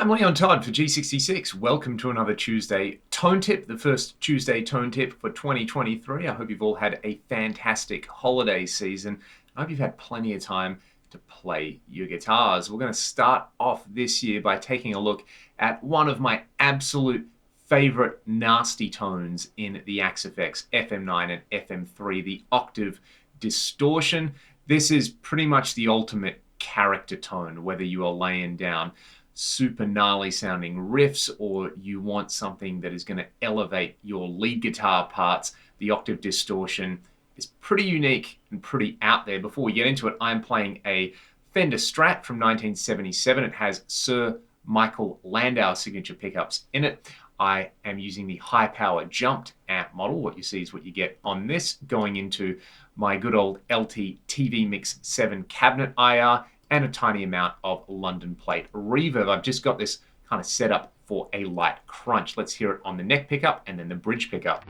I'm Leon Todd for G66. Welcome to another Tuesday Tone Tip, the first Tuesday Tone Tip for 2023. I hope you've all had a fantastic holiday season. I hope you've had plenty of time to play your guitars. We're going to start off this year by taking a look at one of my absolute favorite nasty tones in the Axe FX FM9 and FM3, the octave distortion. This is pretty much the ultimate character tone, whether you are laying down super gnarly sounding riffs or you want something that is going to elevate your lead guitar parts. The octave distortion is pretty unique and pretty out there. Before we get into it, I'm playing a Fender Strat from 1977. It has Sir Michael Landau signature pickups in it. I am using the high power jumped amp model. What you see is what you get on this, going into my good old LT TV Mix 7 cabinet IR and a tiny amount of London plate reverb. I've just got this kind of set up for a light crunch. Let's hear it on the neck pickup and then the bridge pickup.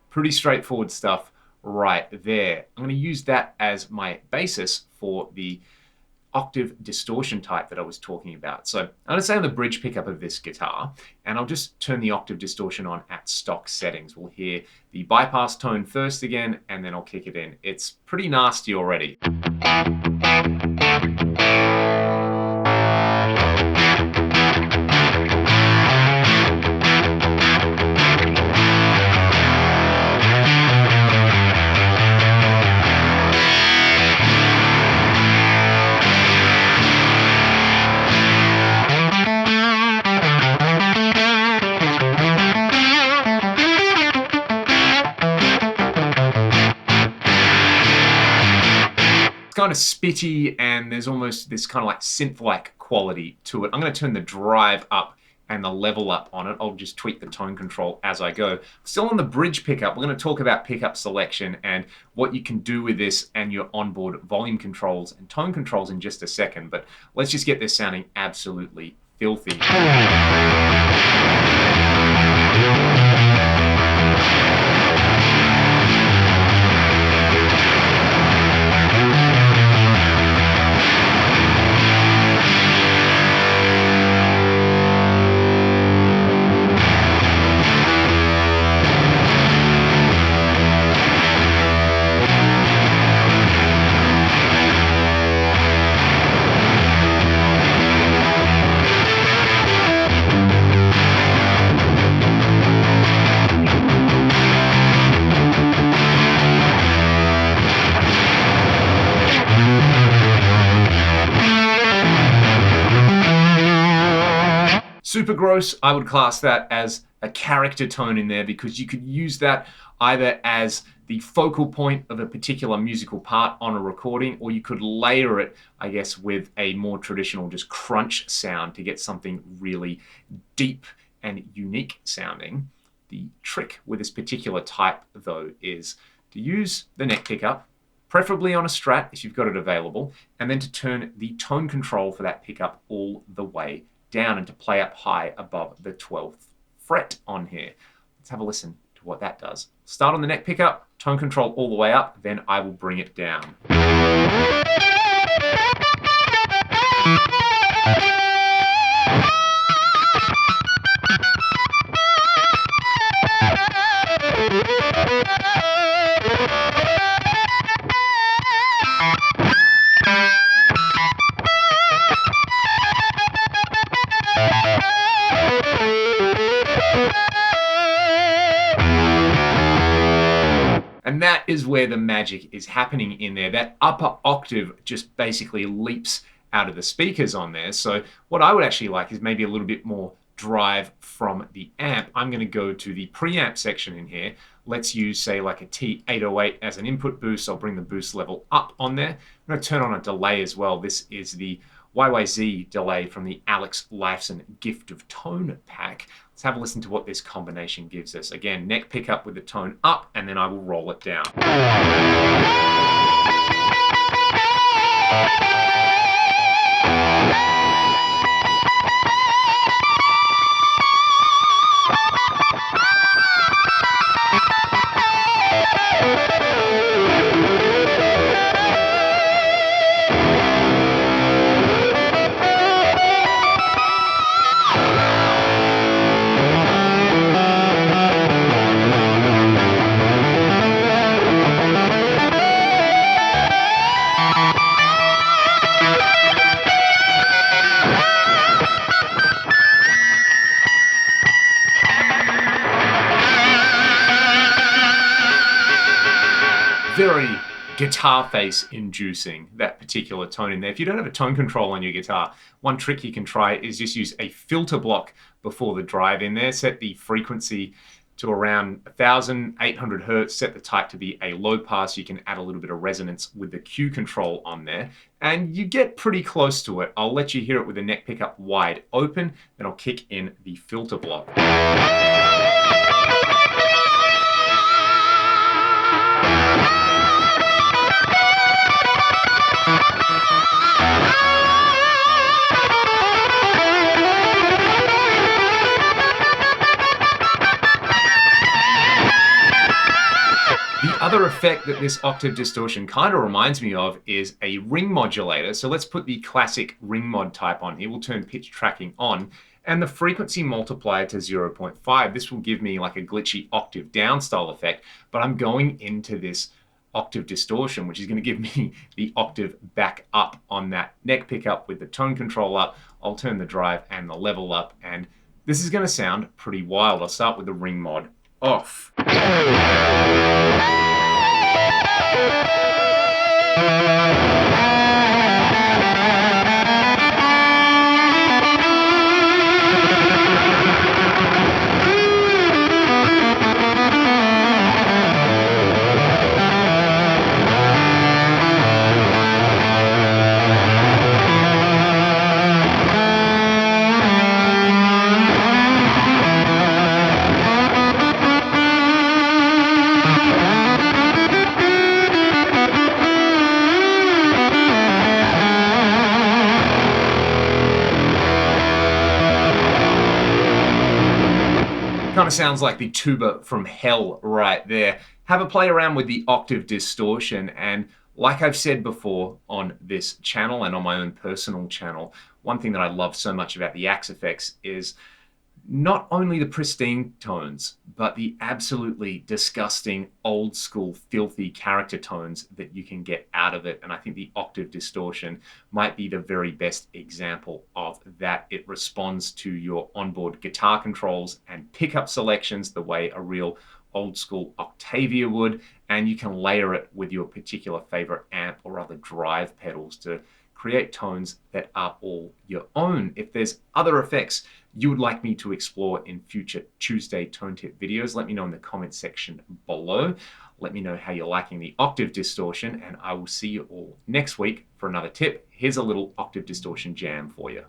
Pretty straightforward stuff right there. I'm going to use that as my basis for the octave distortion type that I was talking about. So I'm going to say on the bridge pickup of this guitar, and I'll just turn the octave distortion on at stock settings. We'll hear the bypass tone first again, and then I'll kick it in. It's pretty nasty already. Kind of spitty, and there's almost this kind of like synth-like quality to it. I'm going to turn the drive up and the level up on it. I'll just tweak the tone control as I go. Still on the bridge pickup, we're going to talk about pickup selection and what you can do with this and your onboard volume controls and tone controls in just a second, but let's just get this sounding absolutely filthy. Super gross, I would class that as a character tone in there, because you could use that either as the focal point of a particular musical part on a recording, or you could layer it, I guess, with a more traditional just crunch sound to get something really deep and unique sounding. The trick with this particular type, though, is to use the neck pickup, preferably on a Strat if you've got it available, and then to turn the tone control for that pickup all the way down and to play up high above the 12th fret on here. Let's have a listen to what that does. Start on the neck pickup, tone control all the way up, then I will bring it down. And that is where the magic is happening in there. That upper octave just basically leaps out of the speakers on there. So what I would actually like is maybe a little bit more drive from the amp. I'm going to go to the preamp section in here. Let's use, say, like a T808 as an input boost. I'll bring the boost level up on there. I'm going to turn on a delay as well. This is the YYZ delay from the Alex Lifeson Gift of Tone pack. Let's have a listen to what this combination gives us. Again, neck pickup with the tone up, and then I will roll it down. very guitar face inducing, that particular tone in there. If you don't have a tone control on your guitar, one trick you can try is just use a filter block before the drive in there. Set the frequency to around 1800 hertz, set the type to be a low pass. You can add a little bit of resonance with the Q control on there, and you get pretty close to it. I'll let you hear it with the neck pickup wide open, then I'll kick in the filter block. The other effect that this octave distortion kind of reminds me of is a ring modulator. So let's put the classic ring mod type on here. We'll turn pitch tracking on and the frequency multiplier to 0.5. This will give me like a glitchy octave down style effect, but I'm going into this octave distortion, which is going to give me the octave back up on that neck pickup with the tone control up. I'll turn the drive and the level up, and this is going to sound pretty wild. I'll start with the ring mod off. Kind of sounds like the tuba from hell right there. Have a play around with the octave distortion, and like I've said before on this channel and on my own personal channel, one thing that I love so much about the Axe effects is not only the pristine tones, but the absolutely disgusting, old school, filthy character tones that you can get out of it. And I think the octave distortion might be the very best example of that. It responds to your onboard guitar controls and pickup selections the way a real old school Octavia would, and you can layer it with your particular favorite amp or other drive pedals to create tones that are all your own. If there's other effects you would like me to explore in future Tuesday tone tip videos, let me know in the comment section below. Let me know how you're liking the octave distortion, and I will see you all next week for another tip. Here's a little octave distortion jam for you.